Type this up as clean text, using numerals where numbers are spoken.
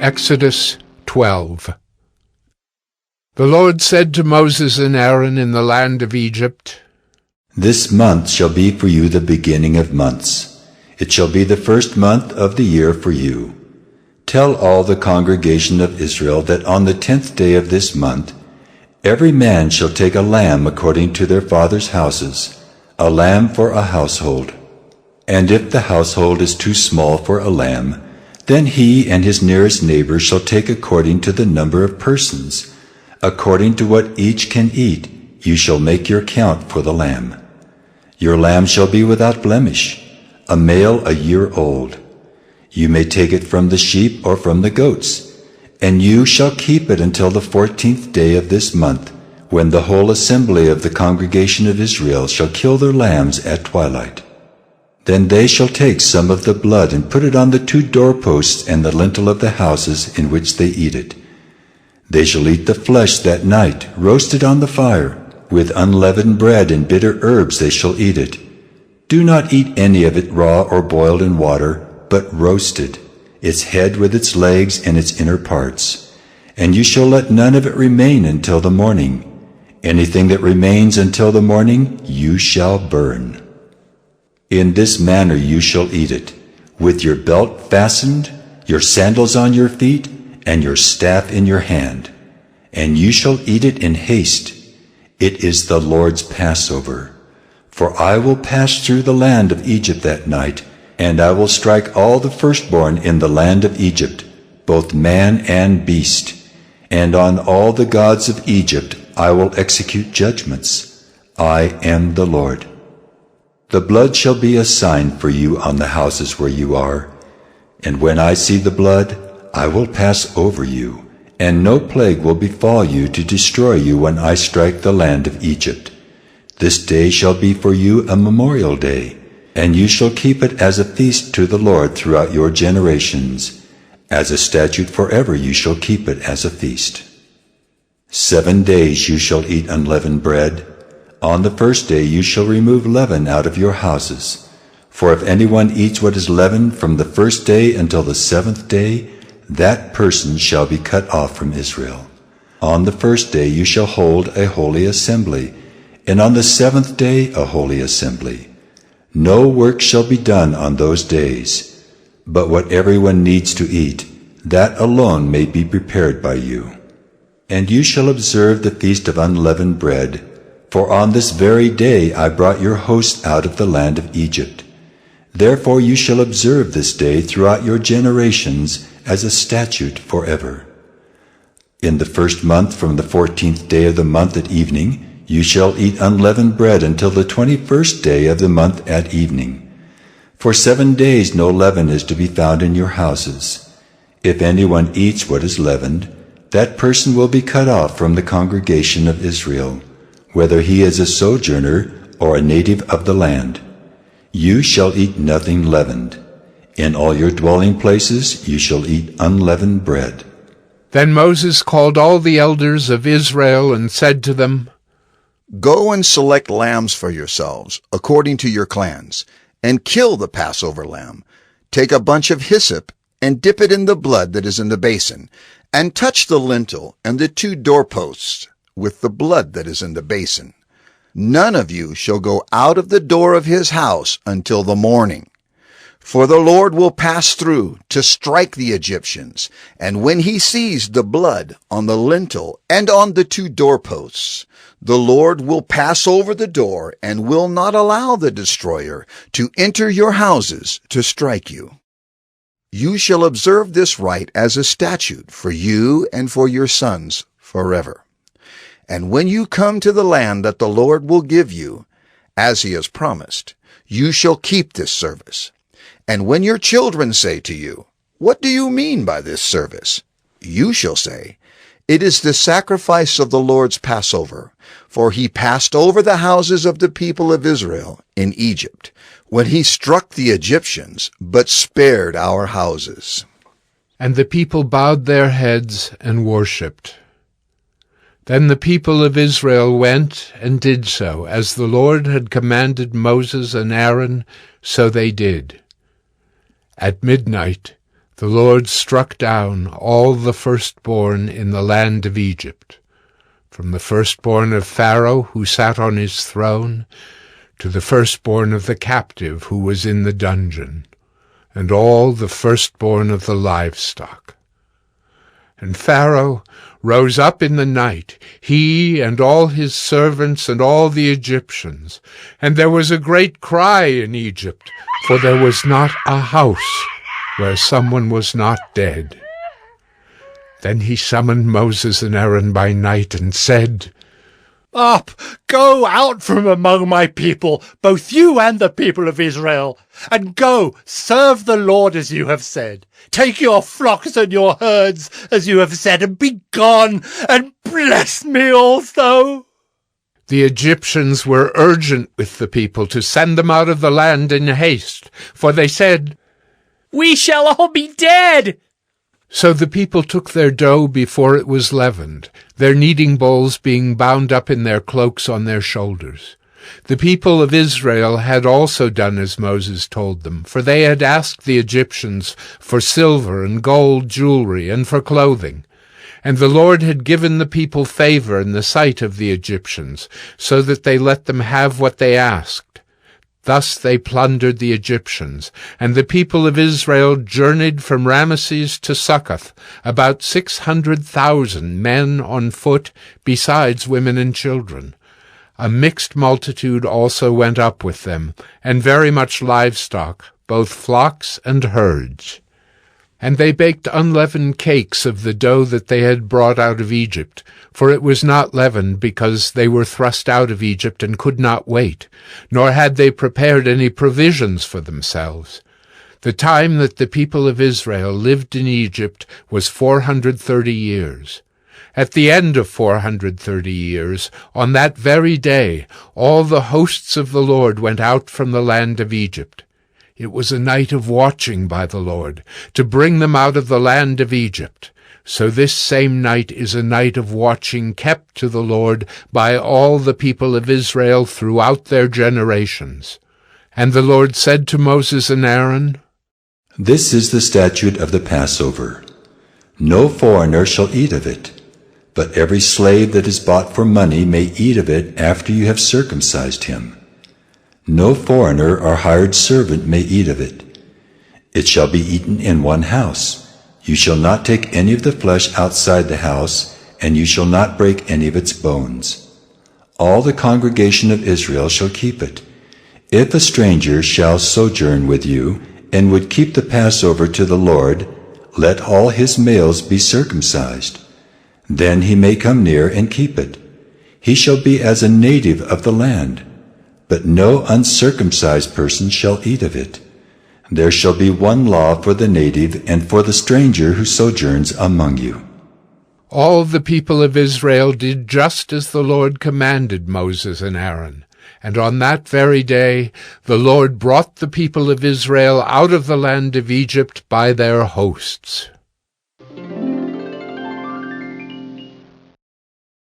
Exodus 12. The Lord said to Moses and Aaron in the land of Egypt, This month shall be for you the beginning of months. It shall be the first month of the year for you. Tell all the congregation of Israel that on the 10th day of this month, every man shall take a lamb according to their fathers' houses, a lamb for a household. And if the household is too small for a lamb, then he and his nearest neighbor shall take according to the number of persons. According to what each can eat, you shall make your count for the lamb. Your lamb shall be without blemish, a male a year old. You may take it from the sheep or from the goats, and you shall keep it until the 14th day of this month, when the whole assembly of the congregation of Israel shall kill their lambs at twilight. Then they shall take some of the blood and put it on the 2 doorposts and the lintel of the houses in which they eat it. They shall eat the flesh that night, roasted on the fire. With unleavened bread and bitter herbs they shall eat it. Do not eat any of it raw or boiled in water, but roasted, its head with its legs and its inner parts. And you shall let none of it remain until the morning. Anything that remains until the morning you shall burn. In this manner you shall eat it, with your belt fastened, your sandals on your feet, and your staff in your hand. And you shall eat it in haste. It is the Lord's Passover. For I will pass through the land of Egypt that night, and I will strike all the firstborn in the land of Egypt, both man and beast. And on all the gods of Egypt I will execute judgments. I am the Lord. The blood shall be a sign for you on the houses where you are. And when I see the blood, I will pass over you, and no plague will befall you to destroy you when I strike the land of Egypt. This day shall be for you a memorial day, and you shall keep it as a feast to the Lord throughout your generations. As a statute forever you shall keep it as a feast. 7 days you shall eat unleavened bread. On the first day you shall remove leaven out of your houses. For if anyone eats what is leavened from the first day until the 7th day, that person shall be cut off from Israel. On the first day you shall hold a holy assembly, and on the 7th day a holy assembly. No work shall be done on those days, but what everyone needs to eat, that alone may be prepared by you. And you shall observe the feast of unleavened bread, for on this very day I brought your hosts out of the land of Egypt. Therefore you shall observe this day throughout your generations as a statute forever. In the first month from the 14th day of the month at evening, you shall eat unleavened bread until the 21st day of the month at evening. For 7 days no leaven is to be found in your houses. If anyone eats what is leavened, that person will be cut off from the congregation of Israel, whether he is a sojourner or a native of the land. You shall eat nothing leavened. In all your dwelling places you shall eat unleavened bread. Then Moses called all the elders of Israel and said to them, Go and select lambs for yourselves, according to your clans, and kill the Passover lamb. Take a bunch of hyssop and dip it in the blood that is in the basin, and touch the lintel and the 2 doorposts with the blood that is in the basin. None of you shall go out of the door of his house until the morning. For the Lord will pass through to strike the Egyptians, and when he sees the blood on the lintel and on the 2 doorposts, the Lord will pass over the door and will not allow the destroyer to enter your houses to strike you. You shall observe this rite as a statute for you and for your sons forever. And when you come to the land that the Lord will give you, as he has promised, you shall keep this service. And when your children say to you, What do you mean by this service? You shall say, It is the sacrifice of the Lord's Passover, for he passed over the houses of the people of Israel in Egypt, when he struck the Egyptians, but spared our houses. And the people bowed their heads and worshipped. Then the people of Israel went and did so, as the Lord had commanded Moses and Aaron, so they did. At midnight the Lord struck down all the firstborn in the land of Egypt, from the firstborn of Pharaoh who sat on his throne, to the firstborn of the captive who was in the dungeon, and all the firstborn of the livestock. And Pharaoh rose up in the night, he and all his servants and all the Egyptians, and there was a great cry in Egypt, for there was not a house where someone was not dead. Then he summoned Moses and Aaron by night and said, Up, go out from among my people, both you and the people of Israel, and go, serve the Lord as you have said. Take your flocks and your herds as you have said, and be gone, and bless me also. The Egyptians were urgent with the people to send them out of the land in haste, for they said, We shall all be dead. So the people took their dough before it was leavened, their kneading bowls being bound up in their cloaks on their shoulders. The people of Israel had also done as Moses told them, for they had asked the Egyptians for silver and gold jewelry and for clothing. And the Lord had given the people favor in the sight of the Egyptians, so that they let them have what they asked. Thus they plundered the Egyptians, and the people of Israel journeyed from Ramesses to Succoth, about 600,000 men on foot, besides women and children. A mixed multitude also went up with them, and very much livestock, both flocks and herds. And they baked unleavened cakes of the dough that they had brought out of Egypt, for it was not leavened, because they were thrust out of Egypt and could not wait, nor had they prepared any provisions for themselves. The time that the people of Israel lived in Egypt was 430 years. At the end of 430 years, on that very day, all the hosts of the Lord went out from the land of Egypt. It was a night of watching by the Lord, to bring them out of the land of Egypt. So this same night is a night of watching kept to the Lord by all the people of Israel throughout their generations. And the Lord said to Moses and Aaron, This is the statute of the Passover. No foreigner shall eat of it, but every slave that is bought for money may eat of it after you have circumcised him. No foreigner or hired servant may eat of it. It shall be eaten in one house. You shall not take any of the flesh outside the house, and you shall not break any of its bones. All the congregation of Israel shall keep it. If a stranger shall sojourn with you, and would keep the Passover to the Lord, let all his males be circumcised. Then he may come near and keep it. He shall be as a native of the land. But no uncircumcised person shall eat of it. There shall be one law for the native and for the stranger who sojourns among you. All the people of Israel did just as the Lord commanded Moses and Aaron. And on that very day the Lord brought the people of Israel out of the land of Egypt by their hosts.